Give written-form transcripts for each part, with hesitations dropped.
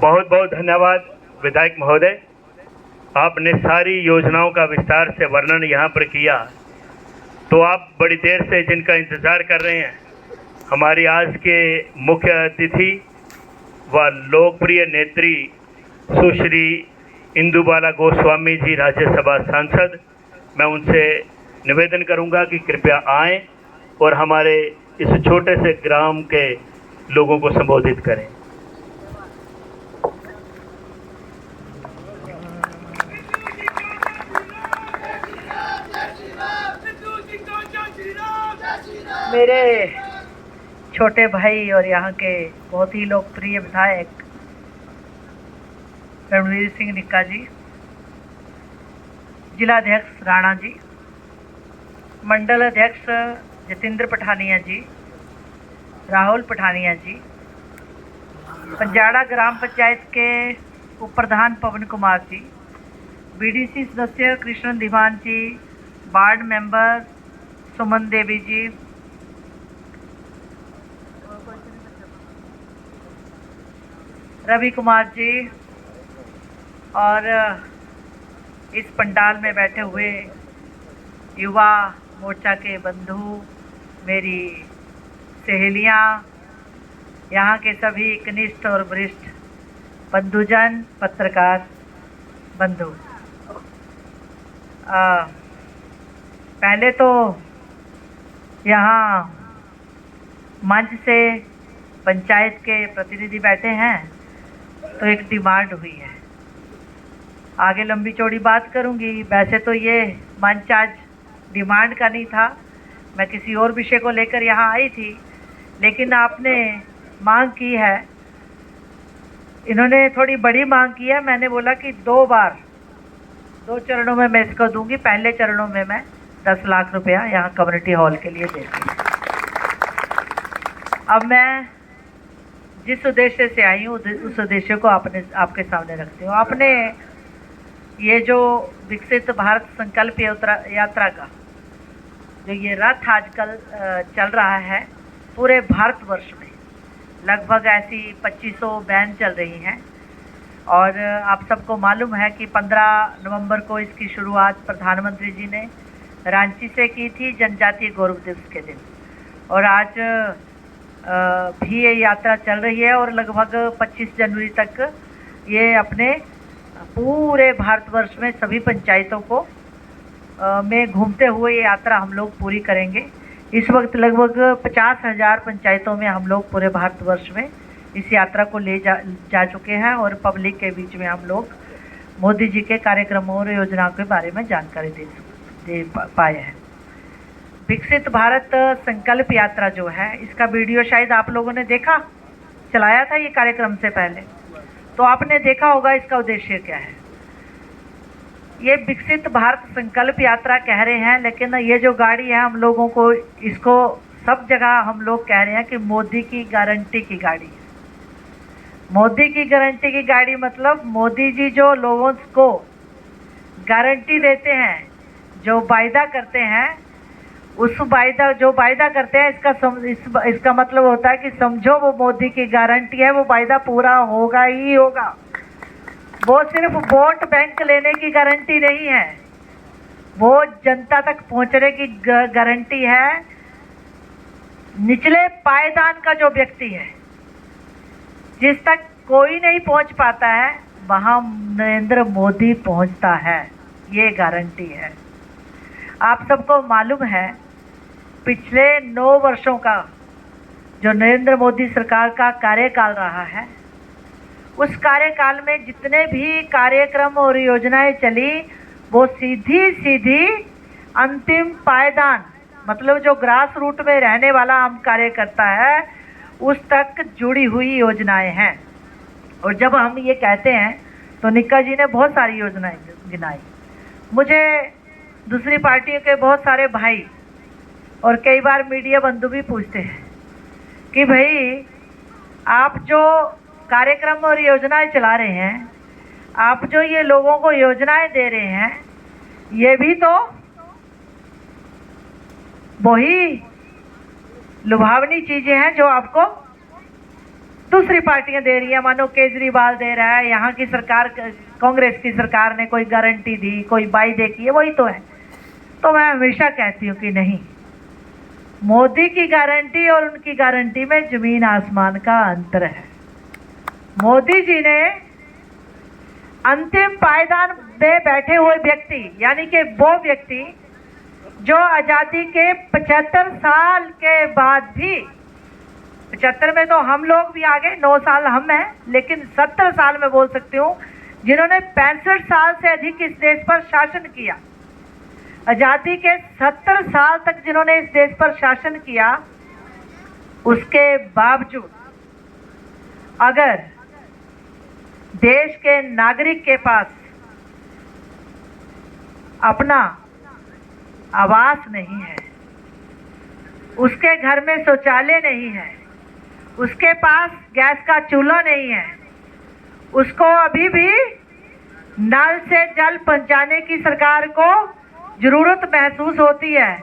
बहुत बहुत धन्यवाद विधायक महोदय, आपने सारी योजनाओं का विस्तार से वर्णन यहाँ पर किया। तो आप बड़ी देर से जिनका इंतज़ार कर रहे हैं, हमारी आज के मुख्य अतिथि व लोकप्रिय नेत्री सुश्री इंदुबाला गोस्वामी जी, राज्यसभा सांसद, मैं उनसे निवेदन करूंगा कि कृपया आएं और हमारे इस छोटे से ग्राम के लोगों को संबोधित करें। मेरे छोटे भाई और यहाँ के बहुत ही लोकप्रिय विधायक रणवीर सिंह निक्का जी, जिलाध्यक्ष राणा जी, मंडल अध्यक्ष जतेंद्र पठानिया जी, राहुल पठानिया जी, पंजाड़ा ग्राम पंचायत के उप प्रधान पवन कुमार जी, बीडीसी सदस्य कृष्ण दीवान जी, वार्ड मेंबर सुमन देवी जी, रवि कुमार जी, और इस पंडाल में बैठे हुए युवा मोर्चा के बंधु, मेरी सहेलियां, यहाँ के सभी कनिष्ठ और वरिष्ठ बंधुजन, पत्रकार बंधु, पहले तो यहाँ मंच से पंचायत के प्रतिनिधि बैठे हैं तो एक डिमांड हुई है। आगे लंबी चौड़ी बात करूंगी। वैसे तो ये मंच आज डिमांड का नहीं था, मैं किसी और विषय को लेकर यहाँ आई थी, लेकिन आपने मांग की है, इन्होंने थोड़ी बड़ी मांग की है। मैंने बोला कि 2 चरणों में मैं इसको दूंगी। पहले चरणों में मैं 10 लाख रुपया यहाँ कम्युनिटी हॉल के लिए देती हूँ। अब मैं जिस उद्देश्य से आई हूँ उस उद्देश्य को आपके सामने रखती हूँ। आपने ये जो विकसित भारत संकल्प यात्रा का जो ये रथ आजकल चल रहा है पूरे भारतवर्ष में, लगभग ऐसी 2500 वैन चल रही हैं, और आप सबको मालूम है कि 15 नवंबर को इसकी शुरुआत प्रधानमंत्री जी ने रांची से की थी, जनजातीय गौरव दिवस के दिन, और आज भी ये यात्रा चल रही है और लगभग 25 जनवरी तक ये अपने पूरे भारतवर्ष में सभी पंचायतों को में घूमते हुए ये यात्रा हम लोग पूरी करेंगे। इस वक्त लगभग 50,000 पंचायतों में हम लोग पूरे भारतवर्ष में इस यात्रा को ले जा चुके हैं, और पब्लिक के बीच में हम लोग मोदी जी के कार्यक्रमों और योजनाओं के बारे में जानकारी दे पाए हैं। विकसित भारत संकल्प यात्रा जो है, इसका वीडियो शायद आप लोगों ने देखा, चलाया था ये कार्यक्रम से पहले, तो आपने देखा होगा इसका उद्देश्य क्या है। ये विकसित भारत संकल्प यात्रा कह रहे हैं, लेकिन ये जो गाड़ी है हम लोगों को इसको सब जगह हम लोग कह रहे हैं कि मोदी की गारंटी की गाड़ी है। मोदी की गारंटी की गाड़ी मतलब मोदी जी जो लोगों को गारंटी देते हैं, जो वायदा करते हैं, उस वायदा करते हैं, इसका मतलब होता है कि समझो वो मोदी की गारंटी है, वो वायदा पूरा होगा ही होगा। वो सिर्फ वोट बैंक लेने की गारंटी नहीं है, वो जनता तक पहुंचने की गारंटी है। निचले पायदान का जो व्यक्ति है, जिस तक कोई नहीं पहुंच पाता है, वहां नरेंद्र मोदी पहुंचता है, ये गारंटी है। आप सबको मालूम है पिछले 9 वर्षों का जो नरेंद्र मोदी सरकार का कार्यकाल रहा है, उस कार्यकाल में जितने भी कार्यक्रम और योजनाएं चली, वो सीधी अंतिम पायदान, मतलब जो ग्रास रूट में रहने वाला आम कार्यकर्ता है, उस तक जुड़ी हुई योजनाएं हैं। और जब हम ये कहते हैं तो निक्का जी ने बहुत सारी योजनाएं गिनाई। मुझे दूसरी पार्टियों के बहुत सारे भाई और कई बार मीडिया बंधु भी पूछते हैं कि भाई आप जो कार्यक्रम और योजनाएं चला रहे हैं, आप जो ये लोगों को योजनाएं दे रहे हैं, ये भी तो वही लुभावनी चीजें हैं जो आपको दूसरी पार्टियां दे रही है, मानो केजरीवाल दे रहा है, यहाँ की सरकार, कांग्रेस की सरकार ने कोई गारंटी दी, कोई वायदे किए, वही तो है। तो मैं हमेशा कहती हूँ कि नहीं, मोदी की गारंटी और उनकी गारंटी में जमीन आसमान का अंतर है। मोदी जी ने अंतिम पायदान में बैठे हुए व्यक्ति, यानी कि वो व्यक्ति जो आज़ादी के 75 साल के बाद भी, 75 में तो हम लोग भी आ गए, 9 साल हम हैं, लेकिन 70 साल में बोल सकती हूँ जिन्होंने 65 साल से अधिक इस देश पर शासन किया, आज़ादी के 70 साल तक जिन्होंने इस देश पर शासन किया, उसके बावजूद अगर देश के नागरिक के पास अपना आवास नहीं है, उसके घर में शौचालय नहीं है, उसके पास गैस का चूल्हा नहीं है, उसको अभी भी नल से जल पहुंचाने की सरकार को जरूरत महसूस होती है,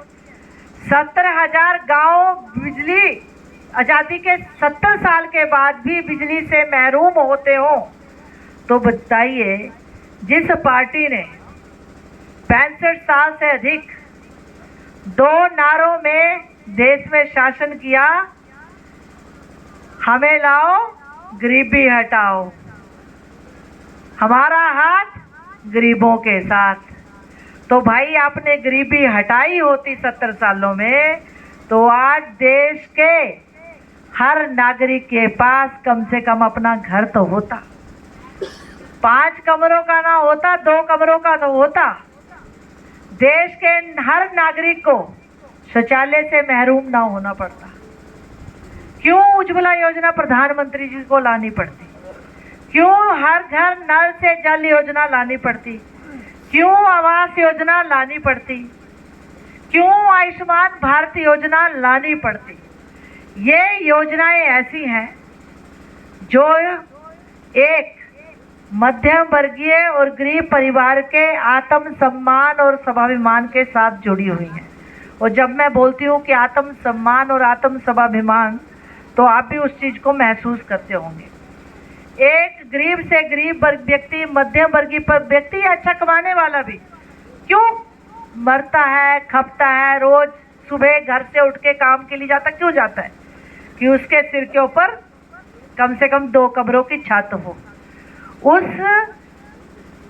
70,000 गांव बिजली आज़ादी के 70 साल के बाद भी बिजली से महरूम होते हो, तो बताइए जिस पार्टी ने 65 साल से अधिक 2 नारों में देश में शासन किया, हमें लाओ गरीबी हटाओ, हमारा हाथ गरीबों के साथ, तो भाई आपने गरीबी हटाई होती 70 सालों में, तो आज देश के हर नागरिक के पास कम से कम अपना घर तो होता, 5 कमरों का ना होता, 2 कमरों का तो होता। देश के हर नागरिक को शौचालय से महरूम ना होना पड़ता। क्यों उज्ज्वला योजना प्रधानमंत्री जी को लानी पड़ती? क्यों हर घर नल से जल योजना लानी पड़ती? क्यों आवास योजना लानी पड़ती? क्यों आयुष्मान भारत योजना लानी पड़ती? ये योजनाएं ऐसी हैं जो एक मध्यम वर्गीय और गरीब परिवार के आत्म सम्मान और स्वाभिमान के साथ जुड़ी हुई हैं। और जब मैं बोलती हूँ कि आत्म सम्मान और आत्म स्वाभिमान, तो आप भी उस चीज़ को महसूस करते होंगे। एक गरीब से गरीब व्यक्ति, मध्यम वर्गीय व्यक्ति, अच्छा कमाने वाला भी क्यों मरता है, खपता है, रोज सुबह घर से उठ के काम के लिए जाता, क्यों जाता है? कि उसके सिर के ऊपर कम से कम 2 कमरों की छत हो, उस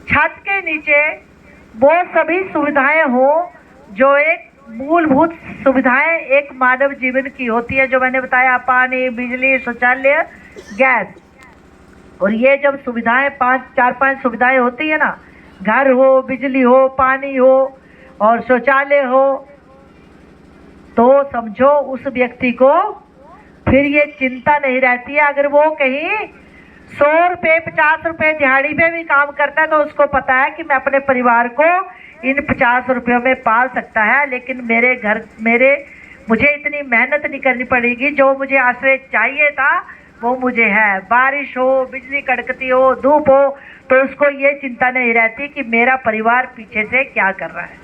छत के नीचे वो सभी सुविधाएं हो जो एक मूलभूत सुविधाएं एक मानव जीवन की होती है, जो मैंने बताया, पानी, बिजली, शौचालय, गैस। और ये जब सुविधाएं 4-5 सुविधाएं होती है ना, घर हो, बिजली हो, पानी हो और शौचालय हो, तो समझो उस व्यक्ति को फिर ये चिंता नहीं रहती है। अगर वो कहीं 100 रुपये, 50 रुपये दिहाड़ी में भी काम करता है, तो उसको पता है कि मैं अपने परिवार को इन 50 रुपयों में पाल सकता है, लेकिन मुझे इतनी मेहनत नहीं करनी पड़ेगी, जो मुझे आश्रय चाहिए था वो मुझे है। बारिश हो, बिजली कड़कती हो, धूप हो, तो उसको ये चिंता नहीं रहती कि मेरा परिवार पीछे से क्या कर रहा है।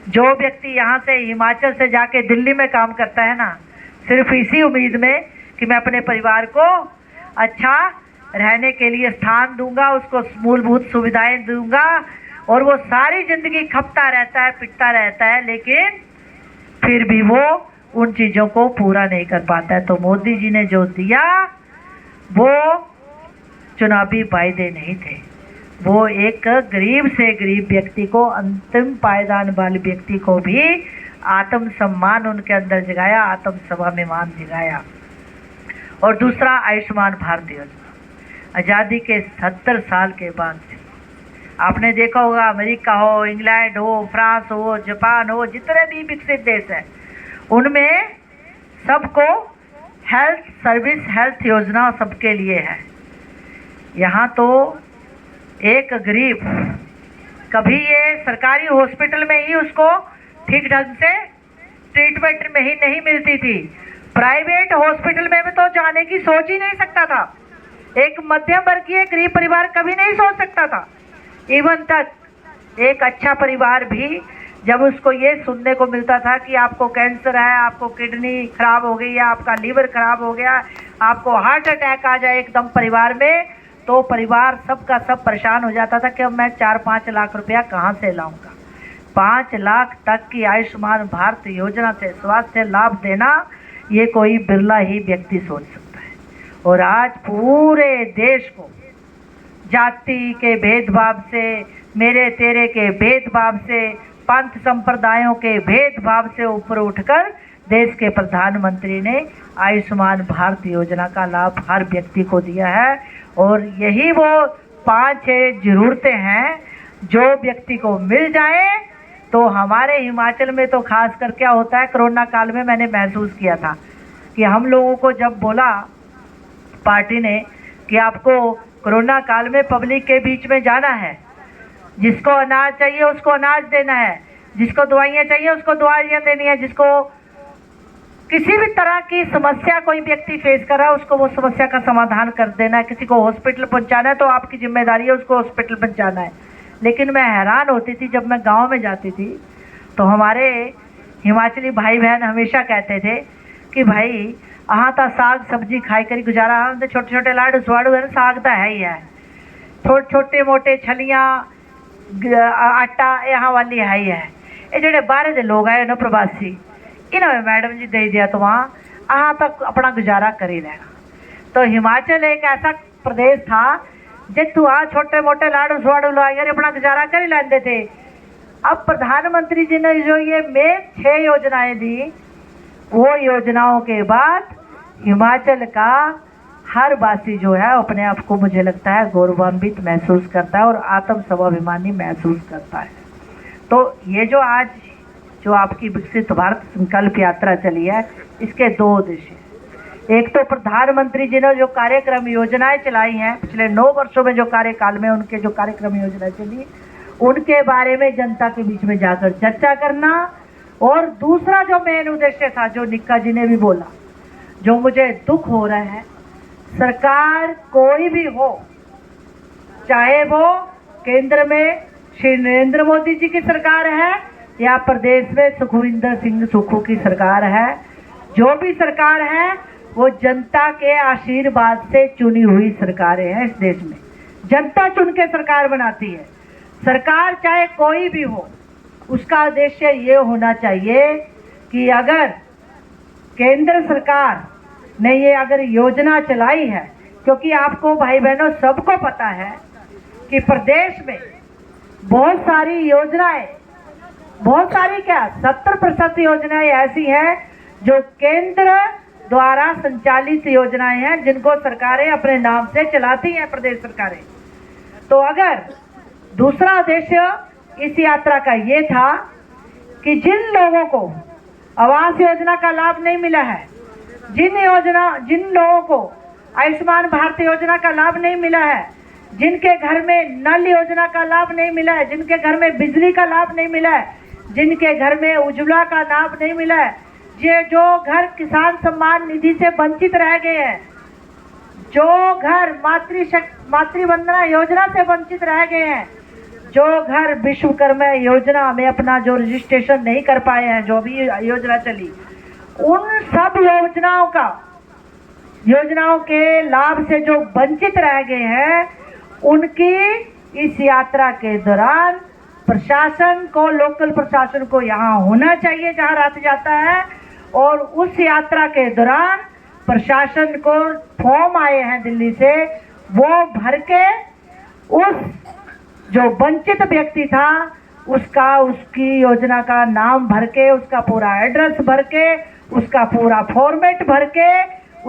जो व्यक्ति यहाँ से हिमाचल से जाके दिल्ली में काम करता है ना, सिर्फ इसी उम्मीद में कि मैं अपने परिवार को अच्छा रहने के लिए स्थान दूंगा, उसको मूलभूत सुविधाएं दूंगा, और वो सारी जिंदगी खपता रहता है, पिटता रहता है, लेकिन फिर भी वो उन चीज़ों को पूरा नहीं कर पाता है। तो मोदी जी ने जो दिया वो चुनावी वायदे नहीं थे, वो एक गरीब से गरीब व्यक्ति को, अंतिम पायदान वाले व्यक्ति को भी आत्म सम्मान उनके अंदर जगाया, आत्म स्वाभिमान जगाया। और दूसरा, आयुष्मान भारत योजना, आज़ादी के 70 साल के बाद से आपने देखा होगा, अमेरिका हो, इंग्लैंड हो, फ्रांस हो, जापान हो, जितने भी विकसित देश हैं, उनमें सबको हेल्थ सर्विस, हेल्थ योजना सबके लिए है। यहाँ तो एक गरीब, कभी ये सरकारी हॉस्पिटल में ही उसको ठीक ढंग से ट्रीटमेंट में ही नहीं मिलती थी, प्राइवेट हॉस्पिटल में भी तो जाने की सोच ही नहीं सकता था। एक मध्यम वर्गीय गरीब परिवार कभी नहीं सोच सकता था। इवन तक एक अच्छा परिवार भी जब उसको ये सुनने को मिलता था कि आपको कैंसर है, आपको किडनी खराब हो गई है, आपका लीवर खराब हो गया, आपको हार्ट अटैक आ जाए एकदम परिवार में, तो परिवार सबका सब परेशान हो जाता था कि अब मैं 4-5 लाख रुपया कहाँ से लाऊंगा। 5 लाख तक की आयुष्मान भारत योजना से स्वास्थ्य लाभ देना ये कोई बिरला ही व्यक्ति सोच सकता है। और आज पूरे देश को जाति के भेदभाव से, मेरे तेरे के भेदभाव से, पंथ संप्रदायों के भेदभाव से ऊपर उठकर देश के प्रधानमंत्री ने आयुष्मान भारत योजना का लाभ हर व्यक्ति को दिया है। और यही वो 5-6 ज़रूरतें हैं जो व्यक्ति को मिल जाए तो हमारे हिमाचल में तो खास कर क्या होता है, कोरोना काल में मैंने महसूस किया था कि हम लोगों को जब बोला पार्टी ने कि आपको कोरोना काल में पब्लिक के बीच में जाना है, जिसको अनाज चाहिए उसको अनाज देना है, जिसको दवाइयाँ चाहिए उसको दवाइयाँ देनी है, जिसको किसी भी तरह की समस्या कोई व्यक्ति फेस कर रहा है उसको वो समस्या का समाधान कर देना है, किसी को हॉस्पिटल पहुंचाना है तो आपकी जिम्मेदारी है उसको हॉस्पिटल पहुंचाना है। लेकिन मैं हैरान होती थी जब मैं गांव में जाती थी तो हमारे हिमाचली भाई बहन हमेशा कहते थे कि भाई अहाँ तो साग सब्जी खाई कर गुजारा, तो छोटे छोटे लाडू स्वाड़ू है, साग तो है ही है, छोटे मोटे छलियाँ आटा यहाँ वाली है ही है। ये जोड़े बाहर के लोग आए ना प्रवासी, इन्होंने मैडम जी दे दिया तो वहाँ अहाँ तक अपना गुजारा कर ही लेना। तो हिमाचल एक ऐसा प्रदेश था जितू वहाँ छोटे मोटे लाडू स्वाड़ू लाकर अपना गुजारा कर ही लेते थे। अब प्रधानमंत्री जी ने जो ये मेन 6 योजनाएं दी, वो योजनाओं के बाद हिमाचल का हर वासी जो है अपने आप को मुझे लगता है गौरवान्वित महसूस करता है और आत्म स्वाभिमानी महसूस करता है। तो ये जो आज जो आपकी विकसित भारत संकल्प यात्रा चली है, इसके 2 उद्देश्य हैं। एक तो प्रधानमंत्री जी ने जो कार्यक्रम योजनाएं चलाई हैं पिछले 9 वर्षों में, जो कार्यकाल में उनके जो कार्यक्रम योजनाएं चली, उनके बारे में जनता के बीच में जाकर चर्चा करना। और दूसरा जो मेन उद्देश्य था, जो निक्का जी ने भी बोला, जो मुझे दुख हो रहा है, सरकार कोई भी हो, चाहे वो केंद्र में श्री नरेंद्र मोदी जी की सरकार है या प्रदेश में सुखविंदर सिंह सुक्खू की सरकार है, जो भी सरकार है वो जनता के आशीर्वाद से चुनी हुई सरकारें हैं। इस देश में जनता चुन के सरकार बनाती है। सरकार चाहे कोई भी हो, उसका उद्देश्य ये होना चाहिए कि अगर केंद्र सरकार ने ये अगर योजना चलाई है, क्योंकि आपको भाई बहनों सबको पता है कि प्रदेश में बहुत सारी योजनाएं, बहुत सारी क्या 70% योजनाएं ऐसी हैं जो केंद्र द्वारा संचालित योजनाएं हैं, जिनको सरकारें अपने नाम से चलाती हैं, प्रदेश सरकारें। तो अगर दूसरा उद्देश्य इस यात्रा का ये था कि जिन लोगों को आवास योजना का लाभ नहीं मिला है, जिन लोगों को आयुष्मान भारत योजना का लाभ नहीं मिला है, जिनके घर में नल योजना का लाभ नहीं मिला है, जिनके घर में बिजली का लाभ नहीं मिला है, जिनके घर में उज्ज्वला का लाभ नहीं मिला है, जो घर किसान सम्मान निधि से वंचित रह गए हैं, जो घर मातृवंदना योजना से वंचित रह गए हैं, जो घर विश्वकर्मा योजना में अपना जो रजिस्ट्रेशन नहीं कर पाए हैं, जो भी योजना चली, उन सब योजनाओं के लाभ से जो वंचित रह गए हैं, उनकी इस यात्रा के दौरान प्रशासन को, लोकल प्रशासन को यहाँ होना चाहिए जहाँ रथ जाता है। और उस यात्रा के दौरान प्रशासन को फॉर्म आए हैं दिल्ली से, वो भर के उस जो वंचित व्यक्ति था उसकी योजना का नाम भर के, उसका पूरा एड्रेस भर के, उसका पूरा फॉर्मेट भर के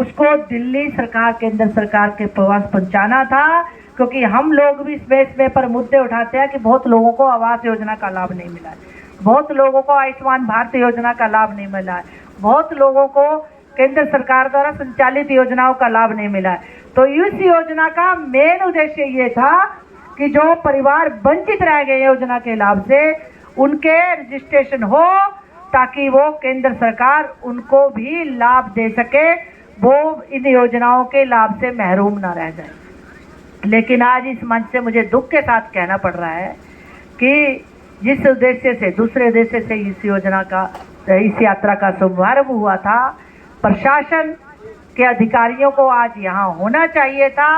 उसको दिल्ली सरकार, केंद्र सरकार के पास पहुंचाना था। क्योंकि हम लोग भी इसमें पर मुद्दे उठाते हैं कि बहुत लोगों को आवास योजना का लाभ नहीं मिला है, बहुत लोगों को आयुष्मान भारत योजना का लाभ नहीं मिला है, बहुत लोगों को केंद्र सरकार द्वारा संचालित योजनाओं का लाभ नहीं मिला है। तो इस योजना का मेन उद्देश्य ये था कि जो परिवार वंचित रह गए योजना के लाभ से, उनके रजिस्ट्रेशन हो, ताकि वो केंद्र सरकार उनको भी लाभ दे सके, वो इन योजनाओं के लाभ से महरूम ना रह जाए। लेकिन आज इस मंच से मुझे दुख के साथ कहना पड़ रहा है कि जिस उद्देश्य से दूसरे उद्देश्य से इस यात्रा का शुभारंभ हुआ था, प्रशासन के अधिकारियों को आज यहाँ होना चाहिए था।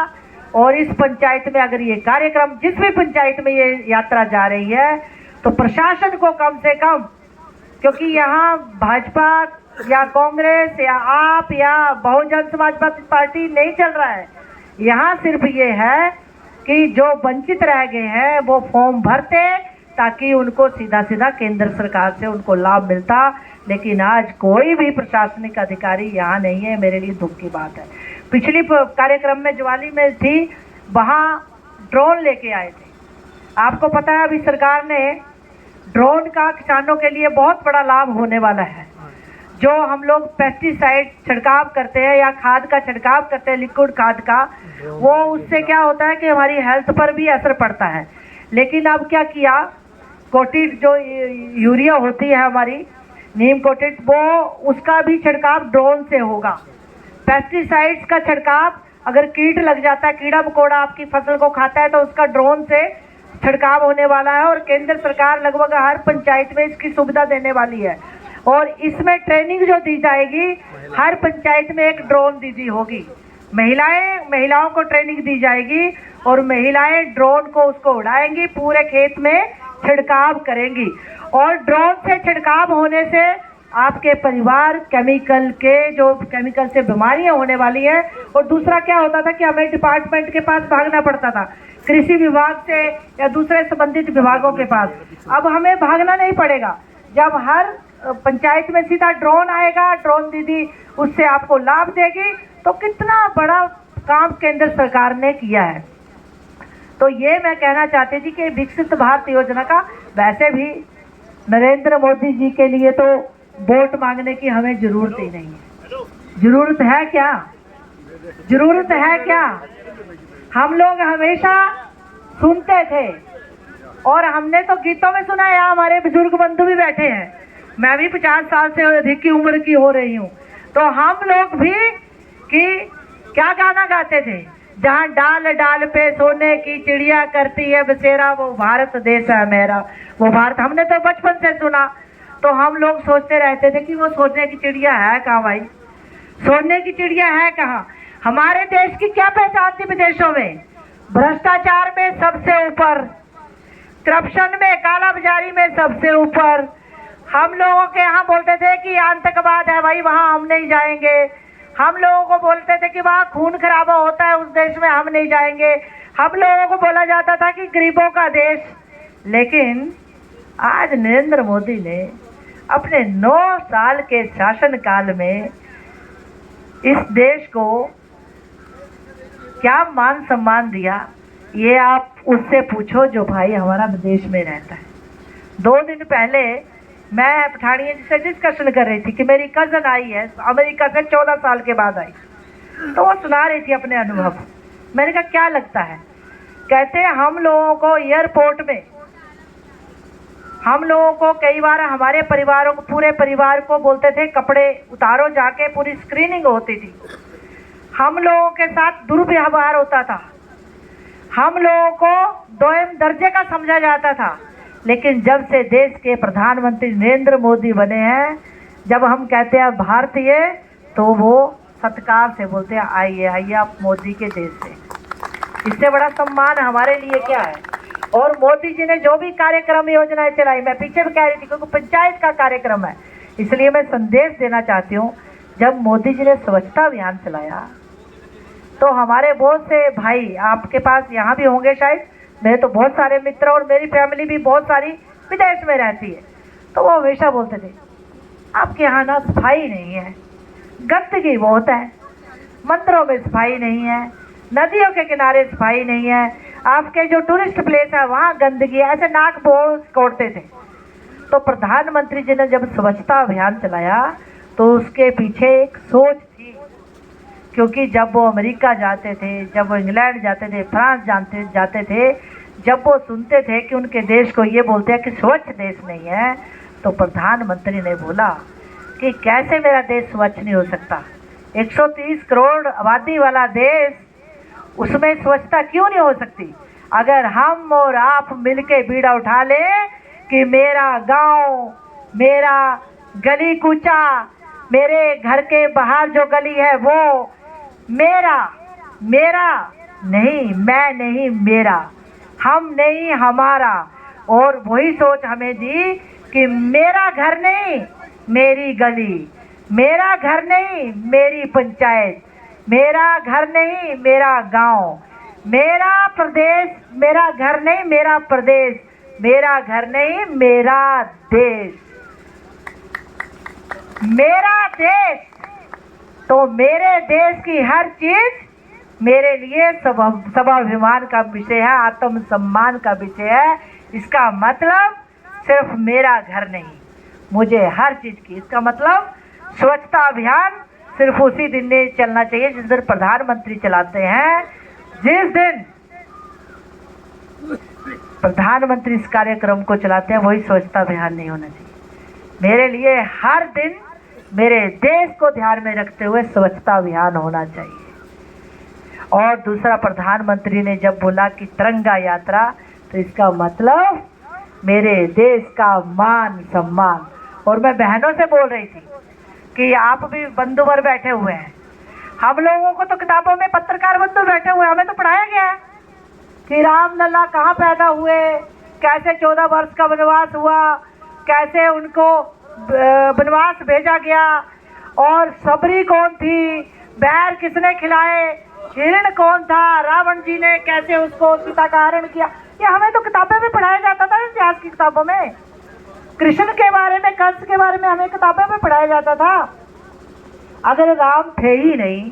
और इस पंचायत में अगर ये कार्यक्रम, जिस भी पंचायत में ये यात्रा जा रही है, तो प्रशासन को कम से कम, क्योंकि यहाँ भाजपा या कांग्रेस या आप या बहुजन समाज पार्टी नहीं चल रहा है। यहाँ सिर्फ ये है कि जो वंचित रह गए हैं वो फॉर्म भरते ताकि उनको सीधा सीधा केंद्र सरकार से उनको लाभ मिलता। लेकिन आज कोई भी प्रशासनिक अधिकारी यहाँ नहीं है। मेरे लिए दुख की बात है। पिछली कार्यक्रम में ज्वाली में थी, वहाँ ड्रोन लेके आए थे। आपको पता है अभी सरकार ने ड्रोन का किसानों के लिए बहुत बड़ा लाभ होने वाला है। जो हम लोग पेस्टिसाइड छिड़काव करते हैं या खाद का छिड़काव करते हैं, लिक्विड खाद का, वो उससे क्या होता है कि हमारी हेल्थ पर भी असर पड़ता है। लेकिन अब क्या किया, कोटेड जो यूरिया होती है हमारी नीम कोटेड, वो उसका भी छिड़काव ड्रोन से होगा। पेस्टिसाइड्स का छिड़काव, अगर कीट लग जाता है, कीड़ा मकोड़ा आपकी फसल को खाता है, तो उसका ड्रोन से छिड़काव होने वाला है। और केंद्र सरकार लगभग हर पंचायत में इसकी सुविधा देने वाली है। और इसमें ट्रेनिंग जो दी जाएगी, हर पंचायत में एक ड्रोन दीदी होगी। महिलाओं को ट्रेनिंग दी जाएगी और महिलाएं ड्रोन को उसको उड़ाएंगी, पूरे खेत में छिड़काव करेंगी। और ड्रोन से छिड़काव होने से आपके परिवार केमिकल से बीमारियां होने वाली है। और दूसरा क्या होता था कि हमें डिपार्टमेंट के पास भागना पड़ता था, कृषि विभाग से या दूसरे संबंधित विभागों के पास। अब हमें भागना नहीं पड़ेगा। जब हर पंचायत में सीधा ड्रोन आएगा, ड्रोन दीदी उससे आपको लाभ देगी, तो कितना बड़ा काम केंद्र सरकार ने किया है। तो ये मैं कहना चाहती थी कि विकसित भारत योजना का, वैसे भी नरेंद्र मोदी जी के लिए तो वोट मांगने की हमें जरूरत ही नहीं है। जरूरत है क्या? जरूरत है क्या? हम लोग हमेशा सुनते थे और हमने तो गीतों में सुना है। हमारे बुजुर्ग बंधु भी बैठे हैं, मैं भी 50 साल से अधिक की उम्र की हो रही हूँ। तो हम लोग भी कि क्या गाना गाते थे, जहाँ डाल डाल पे सोने की चिड़िया करती है बसेरा, वो भारत देश है मेरा, वो भारत। हमने तो बचपन से सुना। तो हम लोग सोचते रहते थे कि वो सोने की चिड़िया है कहाँ भाई, सोने की चिड़िया है कहाँ। हमारे देश की क्या पहचान थी विदेशों में? भ्रष्टाचार में सबसे ऊपर, करप्शन में, कालाबाजारी में सबसे ऊपर। हम लोगों के यहाँ बोलते थे कि आतंकवाद है भाई, वहाँ हम नहीं जाएंगे। हम लोगों को बोलते थे कि वहाँ खून खराबा होता है, उस देश में हम नहीं जाएंगे। हम लोगों को बोला जाता था कि गरीबों का देश। लेकिन आज नरेंद्र मोदी ने अपने 9 साल के शासनकाल में इस देश को क्या मान सम्मान दिया, ये आप उससे पूछो जो भाई हमारा विदेश में रहता है। 2 दिन पहले मैं पठानिया जी से डिस्कशन कर रही थी कि मेरी कज़न आई है अमेरिका से, 14 साल के बाद आई। तो वो सुना रही थी अपने अनुभव। मैंने कहा क्या लगता है? कहते हैं हम लोगों को एयरपोर्ट में, हम लोगों को कई बार हमारे परिवारों को, पूरे परिवार को बोलते थे कपड़े उतारो जाके, पूरी स्क्रीनिंग होती थी। हम लोगों के साथ दुर्व्यवहार होता था, हम लोगों को दोयम दर्जे का समझा जाता था। लेकिन जब से देश के प्रधानमंत्री नरेंद्र मोदी बने हैं, जब हम कहते हैं भारतीय, तो वो सत्कार से बोलते हैं आइए आइए आप मोदी के देश से। इससे बड़ा सम्मान हमारे लिए क्या है? और मोदी जी ने जो भी कार्यक्रम योजनाएं चलाई, मैं पीछे भी कह रही थी क्योंकि पंचायत का कार्यक्रम है, इसलिए मैं संदेश देना चाहती हूँ। जब मोदी जी ने स्वच्छता अभियान चलाया तो हमारे बहुत से भाई, आपके पास यहाँ भी होंगे शायद, मेरे तो बहुत सारे मित्र और मेरी फैमिली भी बहुत सारी विदेश में रहती है, तो वो हमेशा बोलते थे आपके यहाँ ना सफाई नहीं है, गंदगी बहुत है, मंदिरों में सफाई नहीं है, नदियों के किनारे सफाई नहीं है, आपके जो टूरिस्ट प्लेस है वहाँ गंदगी है, ऐसे नाक बोल कोड़ते थे। तो प्रधानमंत्री जी ने जब स्वच्छता अभियान चलाया तो उसके पीछे एक सोच थी, क्योंकि जब वो अमेरिका जाते थे, जब वो इंग्लैंड जाते थे, फ्रांस जाते थे, जब वो सुनते थे कि उनके देश को ये बोलते हैं कि स्वच्छ देश नहीं है, तो प्रधानमंत्री ने बोला कि कैसे मेरा देश स्वच्छ नहीं हो सकता। 130 करोड़ आबादी वाला देश, उसमें स्वच्छता क्यों नहीं हो सकती? अगर हम और आप मिलके बीड़ा उठा ले कि मेरा गांव, मेरा गली कूचा, मेरे घर के बाहर जो गली है वो मेरा, मेरा नहीं, मैं नहीं, मेरा, हम नहीं, हमारा। और वही सोच हमें दी कि मेरा घर नहीं मेरी गली, मेरा घर नहीं मेरी पंचायत, मेरा घर नहीं मेरा गांव, मेरा प्रदेश, मेरा घर नहीं मेरा प्रदेश, मेरा घर नहीं मेरा देश, मेरा देश। तो मेरे देश की हर चीज मेरे लिए स्वाभिमान का विषय है, आत्मसम्मान का विषय है। इसका मतलब सिर्फ मेरा घर नहीं, मुझे हर चीज की, इसका मतलब स्वच्छता अभियान सिर्फ उसी दिन नहीं चलना चाहिए जिस दिन प्रधानमंत्री चलाते हैं। जिस दिन प्रधानमंत्री इस कार्यक्रम को चलाते हैं वही स्वच्छता अभियान नहीं होना चाहिए। मेरे लिए हर दिन मेरे देश को ध्यान में रखते हुए स्वच्छता अभियान होना चाहिए। और दूसरा, प्रधानमंत्री ने जब बोला कि तिरंगा यात्रा, तो इसका मतलब मेरे देश का मान सम्मान। और मैं बहनों से बोल रही थी कि आप भी बंधु पर बैठे हुए हैं, हम लोगों को तो किताबों में पत्रकार बंधु बैठे हुए, हमें तो पढ़ाया गया है कि रामलला कहाँ पैदा हुए, कैसे 14 वर्ष का वनवास हुआ, कैसे उनको वनवास भेजा गया, और सबरी कौन थी, बैर किसने खिलाए, हिरण कौन था, रावण जी ने कैसे उसको सीता का हरण किया। ये हमें तो किताबों में पढ़ाया जाता था, इतिहास की किताबों में। कृष्ण के बारे में, कंस के बारे में हमें किताबों में पढ़ाया जाता था। अगर राम थे ही नहीं,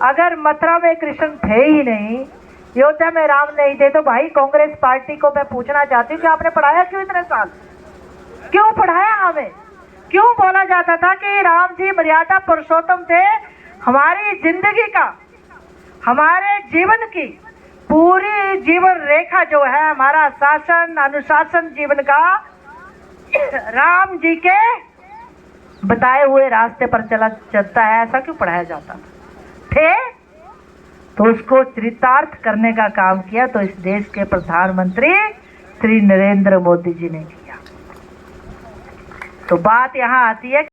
अगर मथुरा में कृष्ण थे ही नहीं, अयोध्या में राम नहीं थे, तो भाई कांग्रेस पार्टी को मैं पूछना चाहती हूँ कि आपने पढ़ाया क्यों इतने साल? क्यों पढ़ाया हमें? क्यों बोला जाता था कि राम जी मर्यादा पुरुषोत्तम थे? हमारी जिंदगी का, हमारे जीवन की पूरी जीवन रेखा जो है, हमारा शासन अनुशासन जीवन का राम जी के बताए हुए रास्ते पर चलता है। ऐसा क्यों पढ़ाया जाता थे? तो उसको चरितार्थ करने का काम किया तो इस देश के प्रधानमंत्री श्री नरेंद्र मोदी जी ने किया। तो बात यहाँ आती है